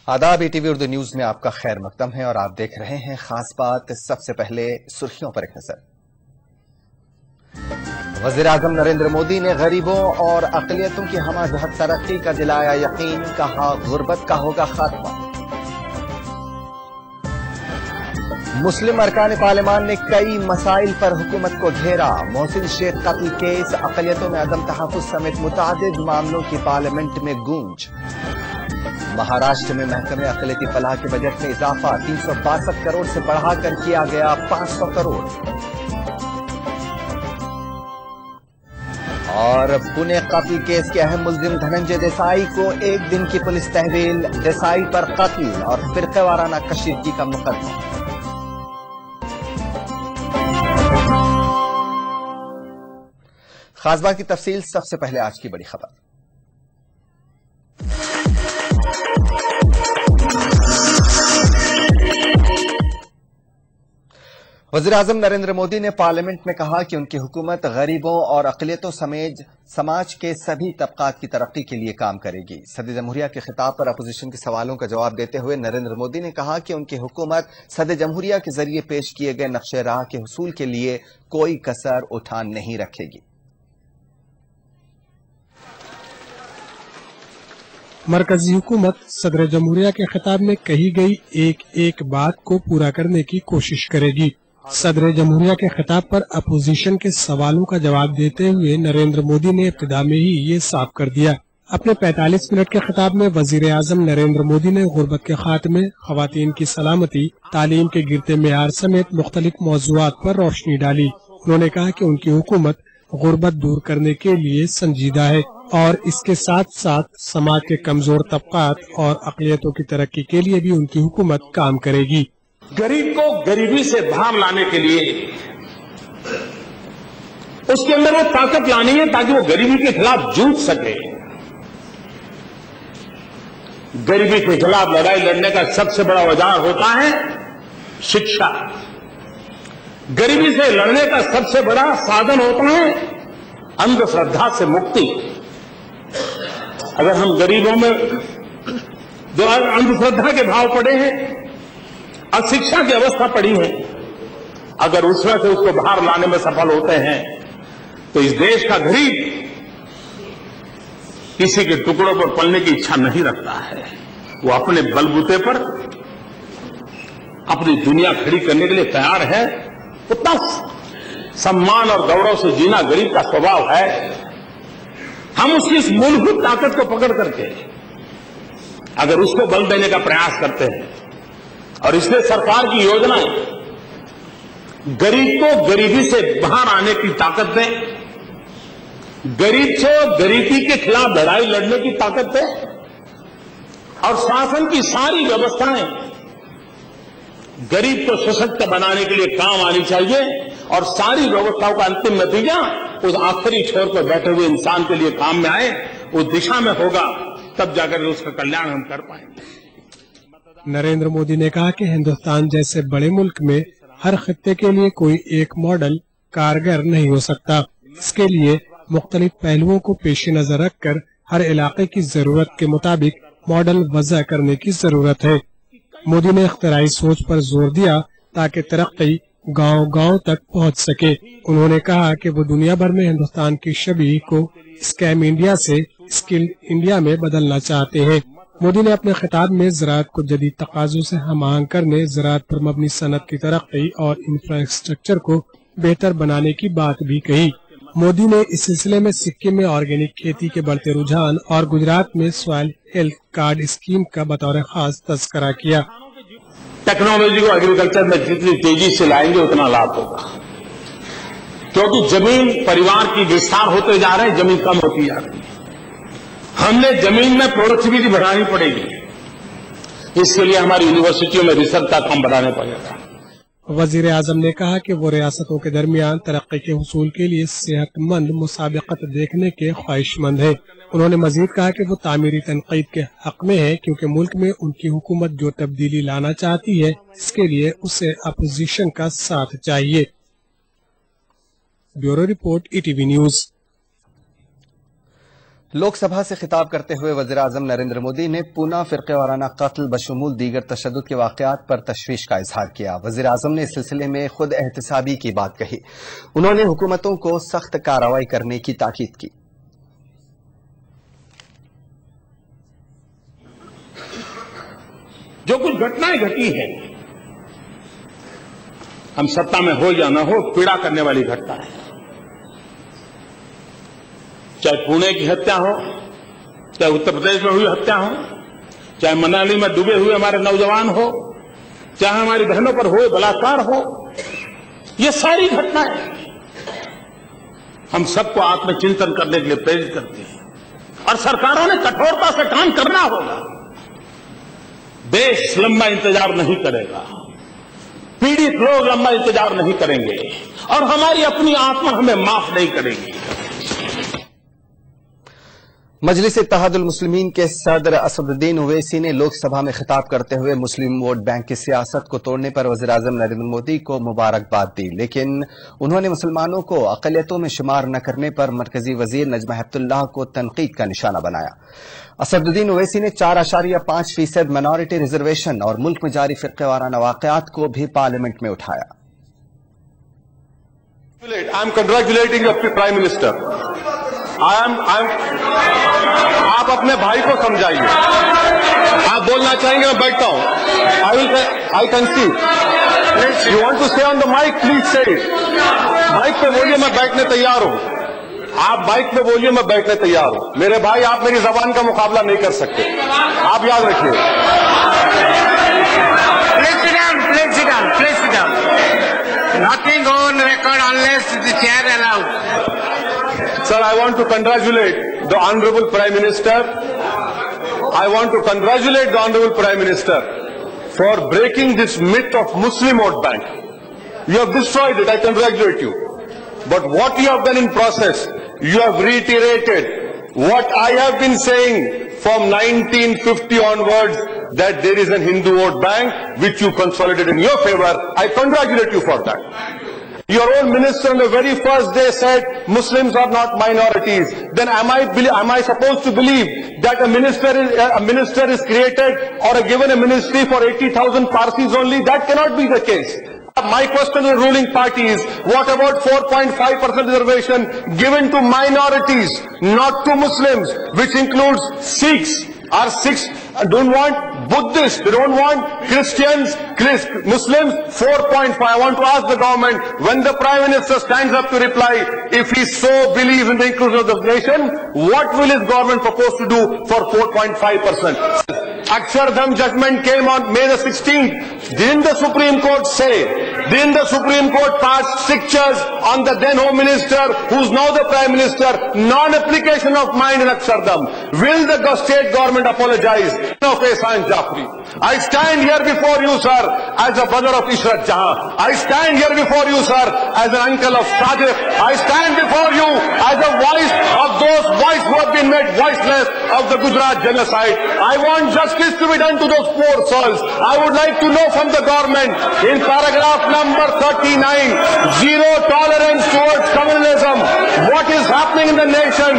आदाब ETV Urdu news में आपका खैर मकदम है और आप देख रहे हैं खास बात। सबसे पहले सुर्खियों पर एक नजर। वजीर आजम नरेंद्र मोदी ने गरीबों और अकलियतों की हमाजहत तरक्की का दिलाया यकीन, कहा गुर्बत का होगा खात्मा। मुस्लिम अरकान पार्लियामान ने कई मसाइल पर हुकूमत को घेरा। मोहसिन शेख कत्ल केस, अकलियतों में अदम तहफ़्फ़ुज़ समेत मुतादिद मामलों की पार्लियामेंट में गूंज। महाराष्ट्र में महकमे अक़लियती फलाह के बजट में इजाफा, 362 करोड़ से बढ़ाकर किया गया 500 करोड़। और पुणे कत्ल केस के अहम मुल्जिम धनंजय देसाई को 1 दिन की पुलिस तहवील, देसाई पर कत्ल और फिरक़ेवाराना कशीदगी का मुकदमा। खास बात की तफसील, सबसे पहले आज की बड़ी खबर। वज़ीर आज़म नरेंद्र मोदी ने पार्लियामेंट में कहा कि उनकी हुकूमत गरीबों और अक़लियतों समेत समाज के सभी तबकात की तरक्की के लिए काम करेगी। सदर जमहूरिया के खिताब पर अपोजिशन के सवालों का जवाब देते हुए नरेंद्र मोदी ने कहा कि उनकी हुकूमत सदर जमहूरिया के जरिए पेश किए गए नक्शे राह के हुसूल के लिए कोई कसर उठा नहीं रखेगी। मरकजी हुकूमत सदर जमहूरिया के खिताब में कही गई एक एक बात को पूरा करने की कोशिश करेगी। सदर जमहूरिया के खिताब पर अपोजिशन के सवालों का जवाब देते हुए नरेंद्र मोदी ने इब्तिदा में ही ये साफ कर दिया। अपने 45 मिनट के खिताब में वजीर आजम नरेंद्र मोदी ने गुर्बत के खात्मे, खवातीन की सलामती, तालीम के गिरते मेयार समेत मुख्तलिफ मौज़ूआत पर रोशनी डाली। उन्होंने कहा कि उनकी हुकूमत गुर्बत दूर करने के लिए संजीदा है और इसके साथ साथ समाज के कमजोर तबकात और अक़लियतों की तरक्की के लिए भी उनकी हुकूमत काम करेगी। गरीब को गरीबी से बाहर लाने के लिए उसके अंदर वो ताकत लानी है ताकि वो गरीबी के खिलाफ जूझ सके। गरीबी के खिलाफ लड़ाई लड़ने का सबसे बड़ा औजार होता है शिक्षा। गरीबी से लड़ने का सबसे बड़ा साधन होता है अंधश्रद्धा से मुक्ति। अगर हम गरीबों में जो अंधश्रद्धा के भाव पड़े हैं, अशिक्षा की अवस्था पड़ी है, अगर उसमें से उसको बाहर लाने में सफल होते हैं तो इस देश का गरीब किसी के टुकड़ों पर पलने की इच्छा नहीं रखता है। वो अपने बलबूते पर अपनी दुनिया खड़ी करने के लिए तैयार है। उतना सम्मान और गौरव से जीना गरीब का स्वभाव है। हम उसकी इस मूलभूत ताकत को पकड़ करके अगर उसको बल देने का प्रयास करते हैं और इसलिए सरकार की योजनाएं गरीब को गरीबी से बाहर आने की ताकत दें, गरीब से गरीबी के खिलाफ लड़ाई लड़ने की ताकत दें और शासन की सारी व्यवस्थाएं गरीब को सशक्त बनाने के लिए काम आनी चाहिए और सारी व्यवस्थाओं का अंतिम नतीजा उस आखिरी छोर पर बैठे हुए इंसान के लिए काम में आए, उस दिशा में होगा, तब जाकर उसका कल्याण हम कर पाएंगे। नरेंद्र मोदी ने कहा कि हिंदुस्तान जैसे बड़े मुल्क में हर खित्ते के लिए कोई एक मॉडल कारगर नहीं हो सकता। इसके लिए मुख्तलिफ पहलुओं को पेश नजर रखकर हर इलाके की जरूरत के मुताबिक मॉडल वज़ा करने की जरूरत है। मोदी ने इख्तिराई सोच पर जोर दिया ताकि तरक्की गांव-गांव तक पहुंच सके। उन्होंने कहा कि वो दुनिया भर में हिंदुस्तान की शबीह को स्कैम इंडिया से स्किल इंडिया में बदलना चाहते हैं। मोदी ने अपने खिताब में ज़राअत को जदीद तकाज़ों से हम-आहंग करने, ज़राअत पर मबनी सनत की तरक्की और इंफ्रास्ट्रक्चर को बेहतर बनाने की बात भी कही। मोदी ने इस सिलसिले में सिक्किम में ऑर्गेनिक खेती के बढ़ते रुझान और गुजरात में सॉइल हेल्थ कार्ड स्कीम का बतौर खास तज़किरा किया। टेक्नोलॉजी को एग्रीकल्चर में जितनी तेजी से लाएंगे उतना लाभ होगा, क्योंकि जमीन परिवार की विस्तार होते जा रहे हैं, जमीन कम होती जा रही है। हमने जमीन में प्रोडक्टिविटी बढ़ानी पड़ेगी। इसके लिए हमारी यूनिवर्सिटियों में रिसर्च का काम बढ़ाने पड़ेगा। वजीर आजम ने कहा कि वो रियासतों के दरमियान तरक्की के हुसूल के लिए सेहतमंद मुसाबकत देखने के ख्वाहिशमंद है। उन्होंने मजीद कहा कि वो तामीरी तनकीद के हक में है, क्योंकि मुल्क में उनकी हुकूमत जो तब्दीली लाना चाहती है इसके लिए उसे अपोजिशन का साथ चाहिए। Bureau report ETV news. Lok Sabha سے خطاب کرتے ہوئے وزیر اعظم نریندر مودی نے پونا فرقے وارانہ قتل بشمول دیگر تشدد کے واقعات پر تشویش کا اظہار کیا۔ وزیر اعظم نے اس سلسلے میں خود احتسابی کی بات کہی۔ انہوں نے حکومتوں کو سخت کارروائی کرنے کی تاکید کی۔ جو کچھ گھٹنائیں گھٹی ہیں، ہم سत्ता میں ہو یا نہ ہو، پیڑا کرنے والی گھٹنا ہے۔ چاہے پونے کی ہتیا ہو، چاہے اتر پردیش میں ہوئی ہتیا ہو، چاہے منالی میں ڈوبے ہوئے ہمارے نوجوان ہو، چاہے ہماری بہنوں پر ہوئے بلاکار ہو، یہ ساری گھٹنائیں ہم سب کو آتم چنتن کرنے کے لیے پریرت کرتے ہیں، اور سرکاروں نے کٹھورتا سے کام کرنا ہوگا۔ دیش لمبا انتظار نہیں کرے گا، پیڑت لوگ لمبا انتظار نہیں کریں گے، اور ہماری اپنی آتما ہمیں معاف نہیں کرے گی۔ مجلس اتحاد المسلمین کے صدر اسد الدین اویسی نے لوک سبھا میں خطاب کرتے ہوئے مسلم ووٹ بینک کی سیاست کو توڑنے پر وزیر اعظم نریندر مودی کو مبارکباد دی، لیکن انہوں نے مسلمانوں کو اقلیتوں میں شمار نہ کرنے پر مرکزی وزیر نجمہ ہیپت اللہ کو تنقید کا نشانہ بنایا۔ اسد الدین اویسی نے 4.5% مائنورٹی ریزرویشن اور ملک میں جاری فرقے وارانہ واقعات کو بھی پارلیمنٹ میں اٹھایا۔ I'm congratulating the Prime Minister. آپ اپنے بھائی کو سمجھائیے۔ آپ بولنا چاہیں گے، میں بیٹھتا ہوں۔ I concede. You want to say on the mic, please say it. Mic پہ بولیے، میں بیٹھنے تیار ہوں۔ آپ مائک پہ بولیے، میں بیٹھنے تیار ہوں۔ میرے بھائی، آپ میری زبان کا مقابلہ نہیں کر سکتے، آپ یاد رکھیے۔ Please sit down. Nothing on record unless the chair allows. Sir, I want to congratulate the Honorable Prime Minister. I want to congratulate the Honorable Prime Minister for breaking this myth of Muslim vote bank. You have destroyed it. I congratulate you. But what you have done in process, you have reiterated what I have been saying from 1950 onwards, that there is a Hindu vote bank which you consolidated in your favor. I congratulate you for that. Your own minister on the very first day said Muslims are not minorities. Then am I supposed to believe that a minister is created or given a ministry for 80,000 Parsis only? That cannot be the case. My question to the ruling party is, what about 4.5% reservation given to minorities, not to Muslims, which includes Sikhs? Our Sikhs don't want Buddhists, they don't want Christians, Muslims, 4.5. I want to ask the government, when the Prime Minister stands up to reply, if he so believes in the inclusion of the nation, what will his government propose to do for 4.5%? Akshardham judgment came on May the 16th. Didn't the Supreme Court pass strictures on the then Home Minister, who's now the Prime Minister, non-application of mine in Akshardham? Will the state government apologize? No, Ehsan Jafri. I stand here before you, sir, as a brother of Ishrat Jahan. I stand here before you, sir, as an uncle of Sadiq. I stand before you as a voice of those who have been made voiceless of the Gujarat genocide. I want justice to be done to those poor souls. I would like to know from the government, in paragraph number 39, zero tolerance towards communalism. What is happening in the nation?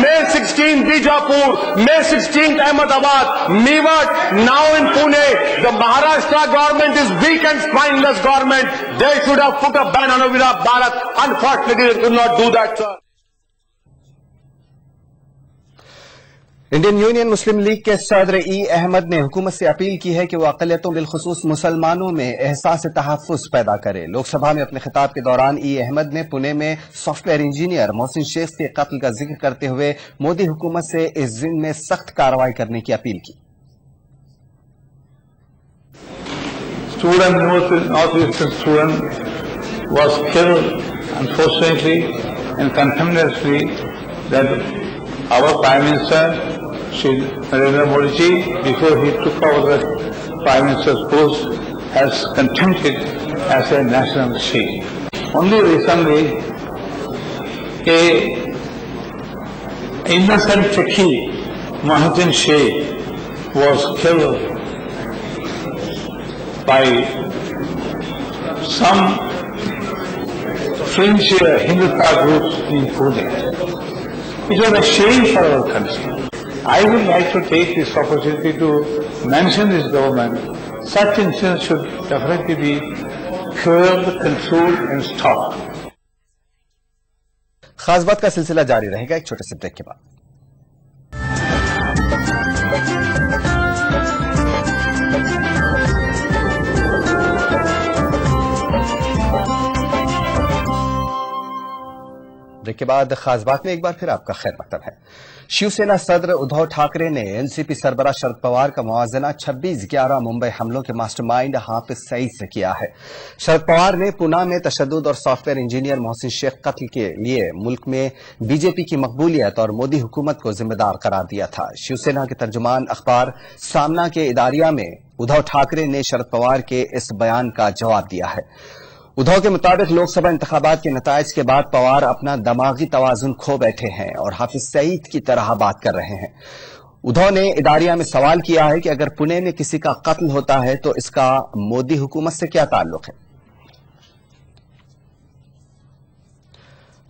May 16th Bijapur, May 16th Ahmedabad, Mewat, now in Pune. The Maharashtra government is weak and spineless government. They should have put a ban on Avira Bharat. Unfortunately, they could not do that, sir. Indian union Muslim league کے صدر ای احمد نے حکومت سے appeal کی ہے کہ وہ اقلیتوں بالخصوص مسلمانوں میں احساس تحفظ پیدا کرے۔ لوک سبھا میں اپنے خطاب کے دوران ای احمد نے پونے میں سافٹ ویئر انجینئر محسن شیخ کے قتل کا ذکر کرتے ہوئے مودی حکومت سے اس ضمن میں سخت کارروائی کرنے کی اپیل کی۔ Northeastern student was killed, unfortunately and contemptuously, that our Prime Minister, Shri Narendra Modi ji, before he took over the Prime Minister's post, has condemned it as a national shame. Only recently, a innocent Fakir, Mohsin Sheikh, was killed by some fringe Hindutva groups in Pune. It was a shame for our country. I would like to take this opportunity to mention this government. Such incidents should definitely be curbed, controlled and stopped. खास बात का सिलसिला जारी रहेगा एक छोटे से break के बाद। ब्रेक के बाद खास बात में एक बार फिर आपका खैर मकदम है। शिवसेना सदर उद्धव ठाकरे ने एनसीपी सरबराह शरद पवार का मुआवजा 26/11 मुंबई हमलों के मास्टरमाइंड हाफिज सईद से किया है। शरद पवार ने पुणे में तशद्दुद और सॉफ्टवेयर इंजीनियर मोहसिन शेख कत्ल के लिए मुल्क में बीजेपी की मकबूलियत और मोदी हुकूमत को जिम्मेदार करार दिया था। शिवसेना के तर्जुमान अखबार सामना के इदारिया में उद्धव ठाकरे ने शरद पवार के इस बयान का जवाब दिया है। उद्धव के मुताबिक लोकसभा इंतखाबात के नताइज के बाद पवार अपना दिमागी तवाजुन खो बैठे हैं और हाफिज सईद की तरह बात कर रहे हैं। उद्धव ने इदारिया में सवाल किया है कि अगर पुणे में किसी का कत्ल होता है तो इसका मोदी हुकूमत से क्या ताल्लुक है।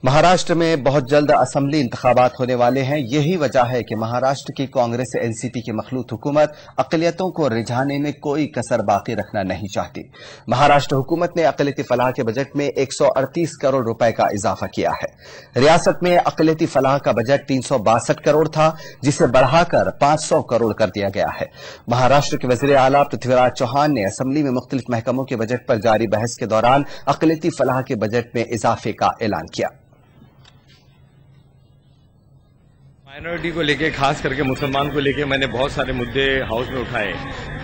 महाराष्ट्र में बहुत जल्द असेंबली इंतखाबात होने वाले हैं। यही वजह है कि महाराष्ट्र की कांग्रेस एनसीपी की मखलूत हुकूमत अक़लियतों को रिझाने में कोई कसर बाकी रखना नहीं चाहती। महाराष्ट्र हुकूमत ने अक़लियती फलाह के बजट में 138 करोड़ रुपए का इजाफा किया है। रियासत में अक़लियती फलाह का बजट 362 करोड़ था, जिसे बढ़ाकर 500 करोड़ कर दिया गया है। महाराष्ट्र के वज़ीर आला पृथ्वीराज चौहान ने असेंबली में मुख्तलिफ महकमों के बजट पर जारी बहस के दौरान अक़लियती फलाह के बजट में इजाफे का ऐलान किया। माइनॉरिटी को लेके, खास करके मुसलमान को लेके मैंने बहुत सारे मुद्दे हाउस में उठाए,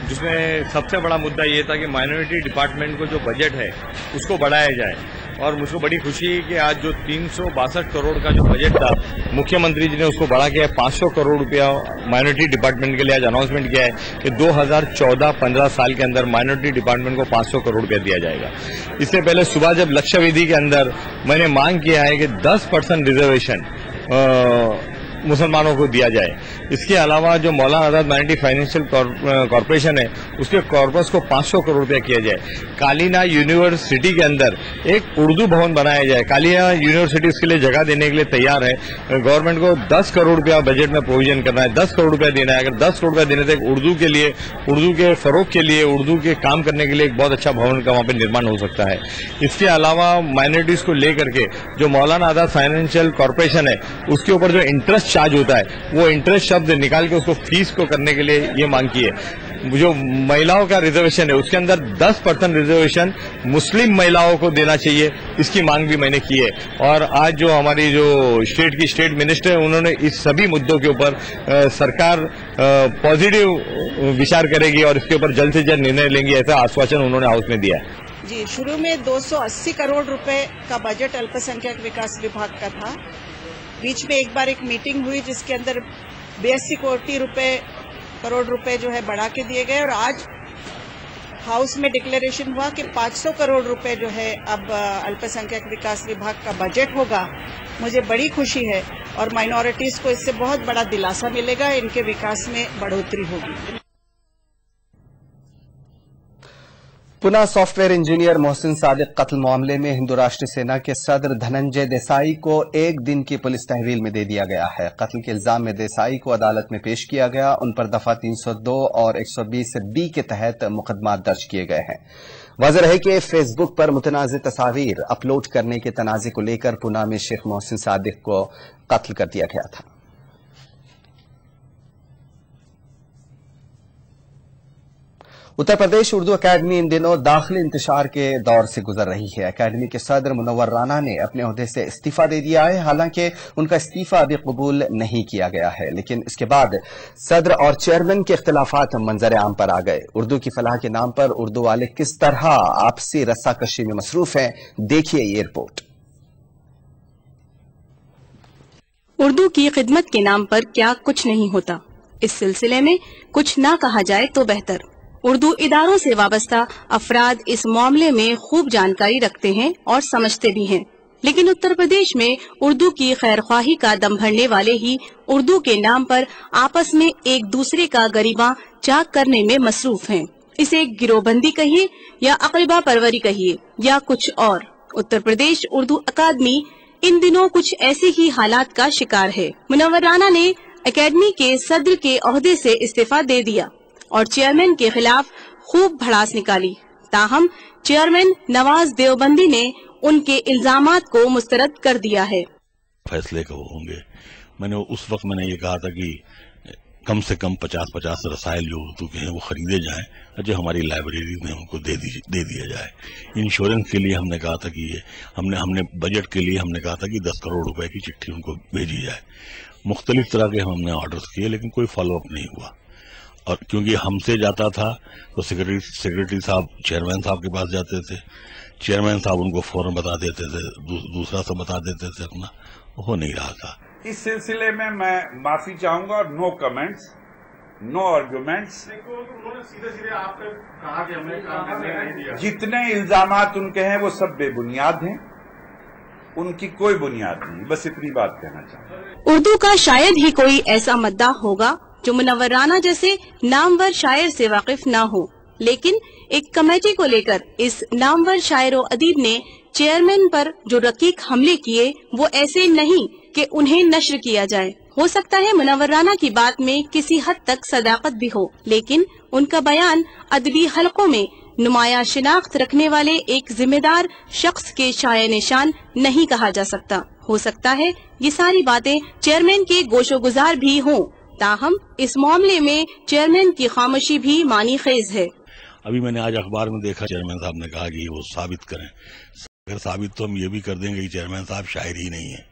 जिसमें सबसे बड़ा मुद्दा ये था कि माइनॉरिटी डिपार्टमेंट को जो बजट है उसको बढ़ाया जाए। और मुझको बड़ी खुशी है कि आज जो 362 करोड़ का जो बजट था, मुख्यमंत्री जी ने उसको बढ़ा के 500 करोड़ रुपया माइनॉरिटी डिपार्टमेंट के लिए आज अनाउंसमेंट किया है कि 2014-15 साल के अंदर माइनॉरिटी डिपार्टमेंट को 500 करोड़ रुपया दिया जाएगा। इससे पहले सुबह जब लक्ष्य विधि के अंदर मैंने मांग किया है कि 10% रिजर्वेशन मुसलमानों को दिया जाए। इसके अलावा जो Maulana Azad minority financial corporation है उसके कॉर्पस को 500 करोड़ रुपया किया जाए। कालीना यूनिवर्सिटी के अंदर एक उर्दू भवन बनाया जाए। कालीना यूनिवर्सिटी इसके लिए जगह देने के लिए तैयार है। गवर्नमेंट को 10 करोड़ रुपया बजट में प्रोविजन करना है, 10 करोड़ रुपया देना है। अगर 10 करोड़ रुपया देने से उर्दू के लिए, उर्दू के फरोग के लिए, उर्दू के काम करने के लिए एक बहुत अच्छा भवन का वहां पर निर्माण हो सकता है। इसके अलावा माइनॉरिटीज को लेकर के जो मौलाना आजाद फाइनेंशियल कॉर्पोरेशन है उसके ऊपर जो इंटरेस्ट चार्ज होता है, वो इंटरेस्ट शब्द निकाल के उसको फीस को करने के लिए ये मांग की है। जो महिलाओं का रिजर्वेशन है उसके अंदर 10% रिजर्वेशन मुस्लिम महिलाओं को देना चाहिए, इसकी मांग भी मैंने की है। और आज जो हमारी जो स्टेट मिनिस्टर है उन्होंने इस सभी मुद्दों के ऊपर सरकार पॉजिटिव विचार करेगी और इसके ऊपर जल्द से जल्द निर्णय लेंगी, ऐसा आश्वासन उन्होंने हाउस में दिया है। जी, शुरू में 280 करोड़ रुपए का बजट अल्पसंख्यक विकास विभाग का था। बीच में एक बार एक मीटिंग हुई जिसके अंदर 82 करोड़ रुपए जो है बढ़ा के दिए गए और आज हाउस में डिक्लेरेशन हुआ कि 500 करोड़ रुपए जो है अब अल्पसंख्यक विकास विभाग का बजट होगा। मुझे बड़ी खुशी है और माइनॉरिटीज को इससे बहुत बड़ा दिलासा मिलेगा, इनके विकास में बढ़ोतरी होगी। पुणे सॉफ्टवेयर इंजीनियर मोहसिन सादिक कत्ल मामले में हिंदू राष्ट्रीय सेना के सदर धनंजय देसाई को 1 दिन की पुलिस तहवील में दे दिया गया है। कत्ल के इल्जाम में देसाई को अदालत में पेश किया गया। उन पर दफा 302 और 120B के तहत मुकदमा दर्ज किए गए हैं। वाज़ेह है कि फेसबुक पर मुतनाज़ तस्वीर अपलोड करने के तनाज़े को लेकर पुणे में शेख मोहसिन सादिक को कत्ल कर दिया गया था। उत्तर प्रदेश उर्दू अकादमी इन दिनों दाखिली इंतशार के दौर से गुजर रही है। अकादमी के सदर मुनव्वर राना ने अपने ओहदे से इस्तीफा दे दिया है। हालांकि उनका इस्तीफा अभी कबूल नहीं किया गया है, लेकिन इसके बाद सदर और चेयरमैन के इख्तिलाफात मंजर आम पर आ गए। उर्दू की फलाह के नाम पर उर्दू वाले किस तरह आपसी रस्साकशी में मसरूफ हैं, देखिए ये रिपोर्ट। उर्दू की खिदमत के नाम पर क्या कुछ नहीं होता, इस सिलसिले में कुछ ना कहा जाए तो बेहतर। उर्दू इदारों से वाबस्ता अफराद इस मामले में खूब जानकारी रखते हैं और समझते भी हैं, लेकिन उत्तर प्रदेश में उर्दू की खैरख्वाही का दम भरने वाले ही उर्दू के नाम पर आपस में एक दूसरे का गरिमा चाक करने में मसरूफ हैं। इसे गिरोहबंदी कहिए या अकरबा परवरी कहिए या कुछ और। उत्तर प्रदेश उर्दू अकादमी इन दिनों कुछ ऐसे ही हालात का शिकार है। मुनव्वर राना ने एकेडमी के सदर के ओहदे से इस्तीफा दे दिया और चेयरमैन के खिलाफ खूब भड़ास निकाली। ताहम चेयरमैन नवाज देवबंदी ने उनके इल्जामात को मुस्तरद कर दिया है। फैसले कब होंगे? मैंने उस वक्त ये कहा था कि कम से कम 50 रसायल जो उर्दू के हैं वो खरीदे जाएं और जो हमारी लाइब्रेरी में उनको दे दिया जाए। इंश्योरेंस के लिए हमने कहा था कि ये हमने बजट के लिए हमने कहा था कि 10 करोड़ रुपए की चिट्ठी उनको भेजी जाए। मुख्तलिफ तरह के हमने ऑर्डर्स किए लेकिन कोई फॉलो अप नहीं हुआ। और क्योंकि हमसे जाता था तो सेक्रेटरी साहब चेयरमैन साहब के पास जाते थे, चेयरमैन साहब उनको फौरन बता देते थे, दूसरा सब बता देते थे, अपना हो नहीं रहा था। इस सिलसिले में मैं माफी चाहूंगा और नो कमेंट्स, नो आर्ग्यूमेंट्स। सीधे आपने कहा कि हमने काम करने नहीं दिया। जितने इल्जामात उनके हैं वो सब बेबुनियाद हैं, उनकी कोई बुनियाद नहीं, बस इतनी बात कहना चाहूंगा। उर्दू का शायद ही कोई ऐसा मद्दाह होगा जो मुनव्वर राना जैसे नामवर शायर से वाकिफ न हो, लेकिन एक कमेटी को लेकर इस नामवर शायर व अदीब ने चेयरमैन पर जो रकीक हमले किए वो ऐसे नहीं कि उन्हें नश्र किया जाए। हो सकता है मुनव्वर राना की बात में किसी हद तक सदाकत भी हो, लेकिन उनका बयान अदबी हलकों में नुमाया शिनाख्त रखने वाले एक जिम्मेदार शख्स के शाये निशान नहीं कहा जा सकता। हो सकता है ये सारी बातें चेयरमैन के गोशोगुजार भी हों, ताहम इस मामले में चेयरमैन की खामोशी भी मानी खेज है। अभी मैंने आज अखबार में देखा चेयरमैन साहब ने कहा कि वो साबित करें। अगर साबित तो हम ये भी कर देंगे कि चेयरमैन साहब शायर ही नहीं है।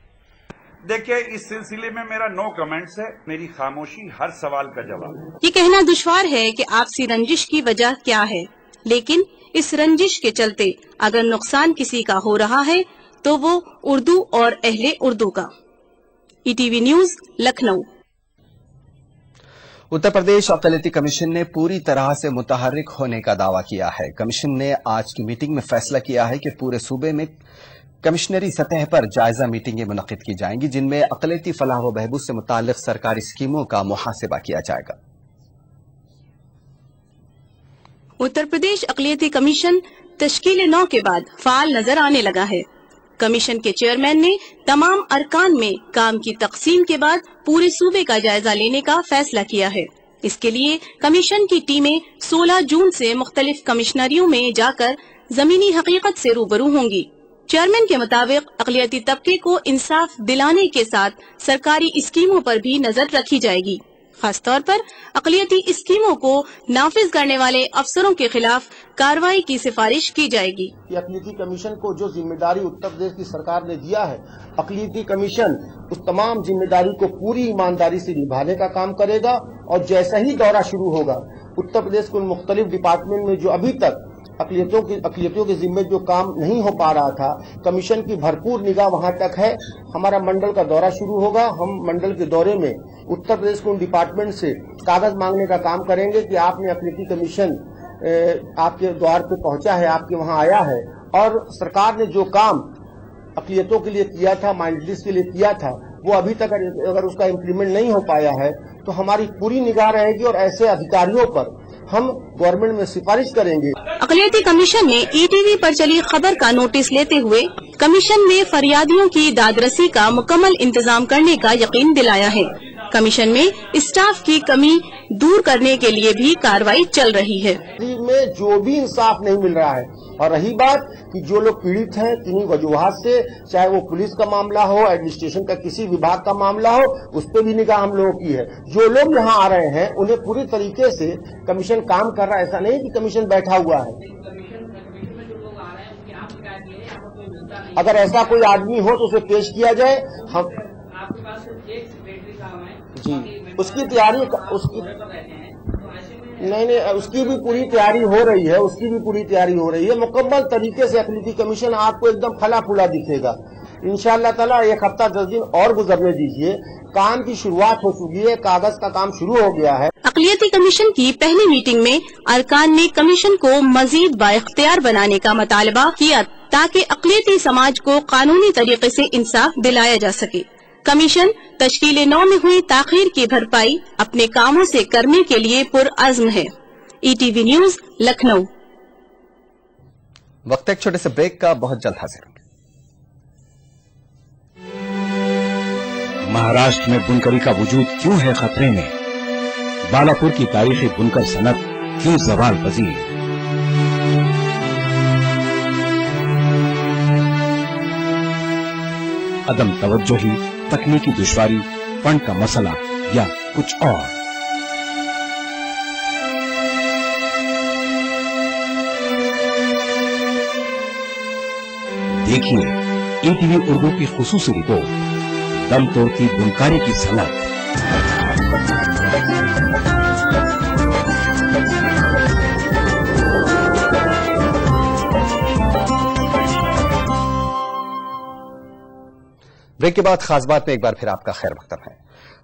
देखिए, इस सिलसिले में मेरा नो कमेंट्स है, मेरी खामोशी हर सवाल का जवाब है। ये कहना दुश्वार है कि आपसी रंजिश की वजह क्या है, लेकिन इस रंजिश के चलते अगर नुकसान किसी का हो रहा है तो वो उर्दू और अहले उर्दू का। ETV news, Lucknow. उत्तर प्रदेश अक़लियती कमीशन ने पूरी तरह से मुतहर्रिक होने का दावा किया है। कमीशन ने आज की मीटिंग में फैसला किया है कि पूरे सूबे में कमिश्नरी सतह पर जायजा मीटिंगें मुनक़िद की जाएंगी, जिनमें अक़लियती फलाह व बहबूद से मुताल्लिक़ सरकारी स्कीमों का मुहासिबा किया जाएगा। उत्तर प्रदेश अक़लियती कमीशन तश्कील 9 के बाद फाल नजर आने लगा है। कमीशन के चेयरमैन ने तमाम अरकान में काम की तकसीम के बाद पूरे सूबे का जायजा लेने का फैसला किया है। इसके लिए कमीशन की टीमें 16 जून से मुख्तलिफ कमिश्नरियों में जाकर जमीनी हकीकत से रूबरू होंगी। चेयरमैन के मुताबिक अक़लियती तबके को इंसाफ दिलाने के साथ सरकारी स्कीमों पर भी नजर रखी जाएगी। खास तौर पर अक़लियती स्कीमों को नाफिज करने वाले अफसरों के खिलाफ कार्रवाई की सिफारिश की जाएगी। अक़लियती कमीशन को जो जिम्मेदारी उत्तर प्रदेश की सरकार ने दिया है, अक़लियती कमीशन उस तमाम जिम्मेदारी को पूरी ईमानदारी से निभाने का काम करेगा और जैसा ही दौरा शुरू होगा उत्तर प्रदेश के मुख्तलिफ डिपार्टमेंट में जो अभी तक अक़लियतियों के जिम्मे जो काम नहीं हो पा रहा था, कमीशन की भरपूर निगाह वहां तक है। हमारा मंडल का दौरा शुरू होगा, हम मंडल के दौरे में उत्तर प्रदेश के उन डिपार्टमेंट से कागज मांगने का काम करेंगे कि आपने अक़लियती कमीशन आपके द्वार पे पहुंचा है, आपके वहां आया है और सरकार ने जो काम अक़लियतों के लिए किया था, माइनॉरिटीज के लिए किया था, वो अभी तक अगर उसका इम्प्लीमेंट नहीं हो पाया है तो हमारी पूरी निगाह रहेगी और ऐसे अधिकारियों पर हम गवर्नमेंट में सिफारिश करेंगे। अक़लियती कमीशन ने ETV पर चली खबर का नोटिस लेते हुए कमीशन में फरियादियों की दादरसी का मुकम्मल इंतजाम करने का यकीन दिलाया है। कमीशन में स्टाफ की कमी दूर करने के लिए भी कार्रवाई चल रही है। में जो भी इंसाफ नहीं मिल रहा है और रही बात कि जो लोग पीड़ित हैं किन्हीं वजूहात से, चाहे वो पुलिस का मामला हो, एडमिनिस्ट्रेशन का किसी विभाग का मामला हो, उस पर भी निगाह हम लोगों की है। जो लोग यहाँ आ रहे हैं उन्हें पूरी तरीके से कमीशन काम कर रहा है, ऐसा नहीं कि कमीशन बैठा हुआ है। अगर ऐसा कोई आदमी हो तो उसे पेश किया जाए। हम जी उसकी तैयारी उसकी भी पूरी तैयारी हो रही है, मुकम्मल तरीके से अक़लियती कमीशन आपको एकदम फला फूला दिखेगा इंशाअल्लाह ताला। 1 हफ्ता 10 दिन और गुजरने दीजिए, काम की शुरुआत हो चुकी है, कागज का काम शुरू हो गया है। अक़लियती कमीशन की पहली मीटिंग में अरकान ने कमीशन को मजीद बाइख्तियार बनाने का मुतालबा किया ताकि अक़लियती समाज को कानूनी तरीके से इंसाफ दिलाया जा सके। कमीशन तश्कील 9 में हुई ताख़ीर की भरपाई अपने कामों से करने के लिए पुरअज़्म है। ETV news, Lucknow. वक्त एक छोटे से ब्रेक का, बहुत जल्द हाजिर होंगे। महाराष्ट्र में बुनकरी का वजूद क्यों है खतरे में? बालापुर की तारीखी बुनकर सनत क्यों ज़वाल पजीर? अदम तवज्जोही, तकनीकी दुश्वारी, फंड का मसला या कुछ और? देखिए ईटीवी उर्दू की खुसूसी रिपोर्ट, दम तोड़ती बुनकारी की सनत। ब्रेक के बाद खास बात में एक बार फिर आपका खैर मकदम है।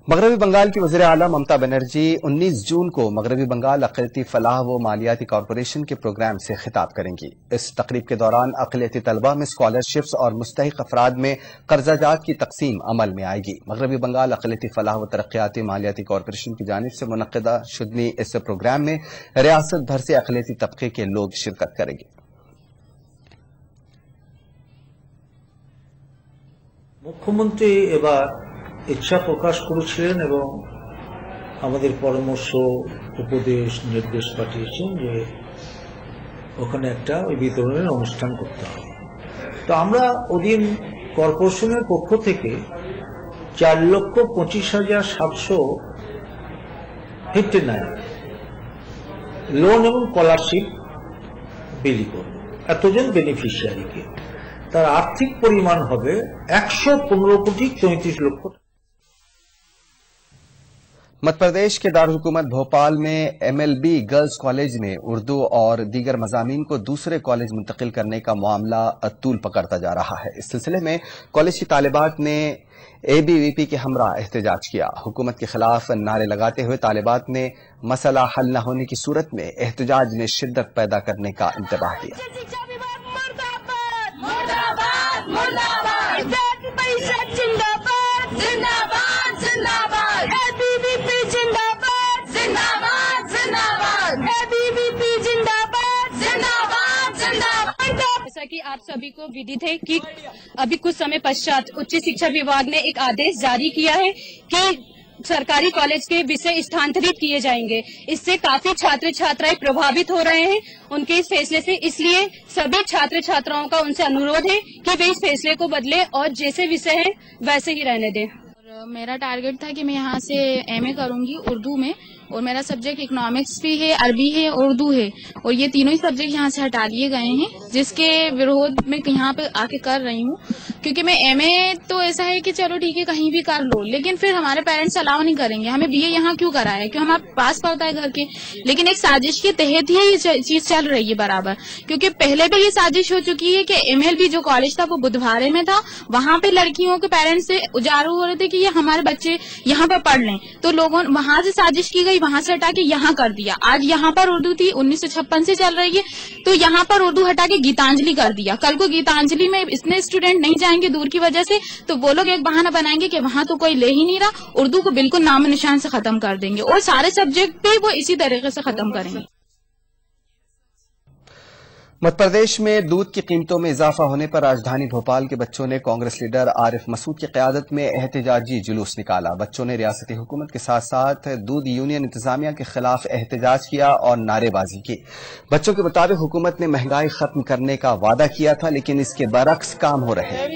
मगरबी बंगाल की वज़ीर आला ममता बनर्जी 19 जून को मगरबी बंगाल अक़लियती फलाह व मालियाती कॉरपोरेशन के प्रोग्राम से खिताब करेंगी। इस तकरीब के दौरान अक़लियती तलबा में स्कॉलरशिप्स और मुस्तहिक अफराद में कर्जाजात की तकसीम अमल में आएगी। मगरबी बंगाल अक़लियती फलाह व तरक्याती मालियाती कॉरपोरेशन की जानिब से मुनक़्क़दा शुदनी इस प्रोग्राम में रियासत भर से अक़लियती तबके के लोग शिरकत करेंगे। মুখ্যমন্ত্রী এবার ইচ্ছা প্রকাশ করেছিলেন এবং আমাদের পরামর্শ উপদেশ নির্দেশ পাঠিয়েছেন যে ওখানে একটা ওই বিতরণের অনুষ্ঠান করতে হবে। তো আমরা ওদিন কর্পোরেশনের পক্ষ থেকে 4,25,759 লোন এবং স্কলারশিপ বিলি করব এতজন বেনিফিশিয়ারিকে। তার আর্থিক পরিমাণ হবে 115,34,00,000। मध्य प्रदेश के दारुल-हुकूमत भोपाल में MLB गर्ल्स कॉलेज में उर्दू और दीगर मज़ामीन को दूसरे कॉलेज मुंतकिल करने का मामला तूल पकड़ता जा रहा है। इस सिलसिले में कॉलेज की तालिबात ने ABVP के हमरा एहतजाज किया। हुकूमत के खिलाफ नारे लगाते हुए तालिबात ने मसला हल न होने की सूरत में एहतजाज में शिद्दत पैदा करने का इंतबाह किया। जैसा कि आप सभी को विदित है कि अभी कुछ समय पश्चात उच्च शिक्षा विभाग ने एक आदेश जारी किया है कि सरकारी कॉलेज के विषय स्थानांतरित किए जाएंगे। इससे काफी छात्र छात्राएं प्रभावित हो रहे हैं उनके इस फैसले से। इसलिए सभी छात्र छात्राओं का उनसे अनुरोध है कि वे इस फैसले को बदले और जैसे विषय है वैसे ही रहने दें। मेरा टारगेट था कि मैं यहाँ से MA करूंगी उर्दू में, और मेरा सब्जेक्ट इकोनॉमिक्स भी है, अरबी है, उर्दू है, और ये तीनों ही सब्जेक्ट यहाँ से हटा लिए गए हैं, जिसके विरोध में यहाँ पे आके कर रही हूँ। क्योंकि मैं MA तो ऐसा है कि चलो ठीक है कहीं भी कर लो, लेकिन फिर हमारे पेरेंट्स अलाउ नहीं करेंगे। हमें BA यहाँ क्यों कराया है? क्यों हमारे पास पड़ता है घर के। लेकिन एक साजिश के तहत ही ये चीज चल रही है बराबर, क्योंकि पहले भी ये साजिश हो चुकी है कि MLB जो कॉलेज था वो बुधवारे में था, वहाँ पे लड़कियों के पेरेंट्स से उजागर हो रहे थे कि ये हमारे बच्चे यहाँ पर पढ़ लें, तो लोगों वहां से साजिश की गई, वहां से हटा के यहाँ कर दिया। आज यहाँ पर उर्दू थी 1956 से चल रही है, तो यहाँ पर उर्दू हटा के गीतांजलि कर दिया। कल को गीतांजलि में इतने स्टूडेंट नहीं जाएंगे दूर की वजह से, तो वो लोग एक बहाना बनाएंगे कि वहां तो कोई ले ही नहीं रहा, उर्दू को बिल्कुल नामो निशान से खत्म कर देंगे, और सारे सब्जेक्ट पे वो इसी तरीके से खत्म करेंगे। मध्य प्रदेश में दूध की कीमतों में इजाफा होने पर राजधानी भोपाल के बच्चों ने कांग्रेस लीडर आरिफ मसूद की क़यादत में एहतजाजी जुलूस निकाला। बच्चों ने रियासती हुकूमत के साथ साथ दूध यूनियन इंतजामिया के खिलाफ एहतजाज किया और नारेबाजी की। बच्चों के मुताबिक हुकूमत ने महंगाई खत्म करने का वादा किया था, लेकिन इसके बरक्स काम हो रहे हैं।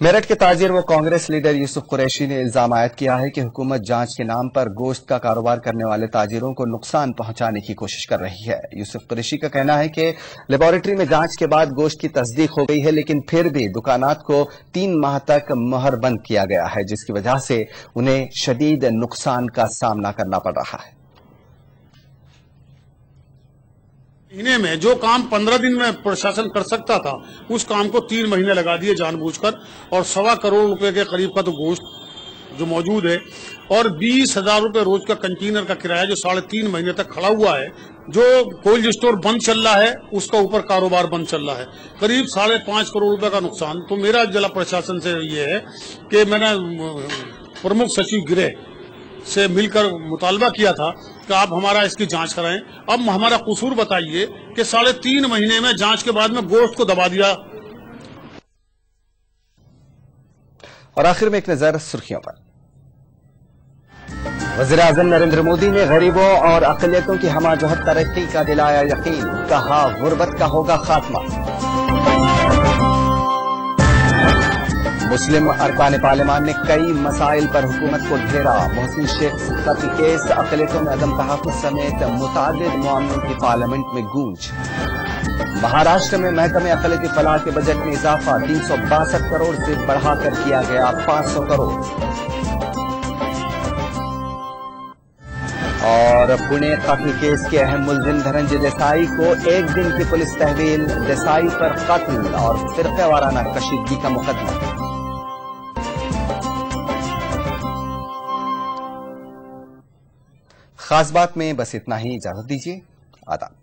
मेरठ के ताजिर व कांग्रेस लीडर यूसुफ कुरैशी ने इल्जाम आयद किया है कि हुकूमत जांच के नाम पर गोश्त का कारोबार करने वाले ताजिरों को नुकसान पहुंचाने की कोशिश कर रही है। यूसुफ कुरैशी का कहना है कि लेबोरेटरी में जांच के बाद गोश्त की तस्दीक हो गई है, लेकिन फिर भी दुकानात को 3 माह तक मोहर बंद किया गया है, जिसकी वजह से उन्हें शदीद नुकसान का सामना करना पड़ रहा है। महीने में जो काम 15 दिन में प्रशासन कर सकता था, उस काम को 3 महीने लगा दिए जानबूझकर, और 1.25 करोड़ रुपए के करीब का तो गोश्त जो मौजूद है, और 20,000 रुपए रोज का कंटेनर का किराया जो 3.5 महीने तक खड़ा हुआ है। जो कोल्ड स्टोर बंद चल रहा है उसका ऊपर कारोबार बंद चल रहा है, करीब 5.5 करोड़ रुपए का नुकसान। तो मेरा जिला प्रशासन से ये है कि मैंने प्रमुख सचिव गृह से मिलकर मुतालबा किया था कि आप हमारा इसकी जांच कराएं। अब हमारा कसूर बताइए कि 3.5 महीने में जांच के बाद में गोश्त को दबा दिया। और आखिर में एक नजर सुर्खियों पर। वज़ीर-ए-आज़म नरेंद्र मोदी ने गरीबों और अक़लियतों की हमाजहत तरक्की का दिलाया यकीन, कहा गुर्बत का होगा खात्मा। मुस्लिम अरकान पार्लियामान ने कई मसाइल पर हुकूमत को घेरा। मोहसिन शेख कत्ल केस, अक़लियतों में अदम तहफ़्फ़ुज़ समेत मुतअद्दिद मामलों की पार्लियामेंट में गूंज। महाराष्ट्र में महकमे अक़लियती फलाह के बजट में इजाफा, 362 करोड़ से बढ़ाकर किया गया 500 करोड़। और पुणे कत्ल केस के अहम मुलजिम धनंजय देसाई को 1 दिन की पुलिस तहवील, देसाई पर कत्ल और फिरक़ेवाराना कशीदगी का मुकदमा। खास बात में बस इतना ही, इजाजत दीजिए, आदाब।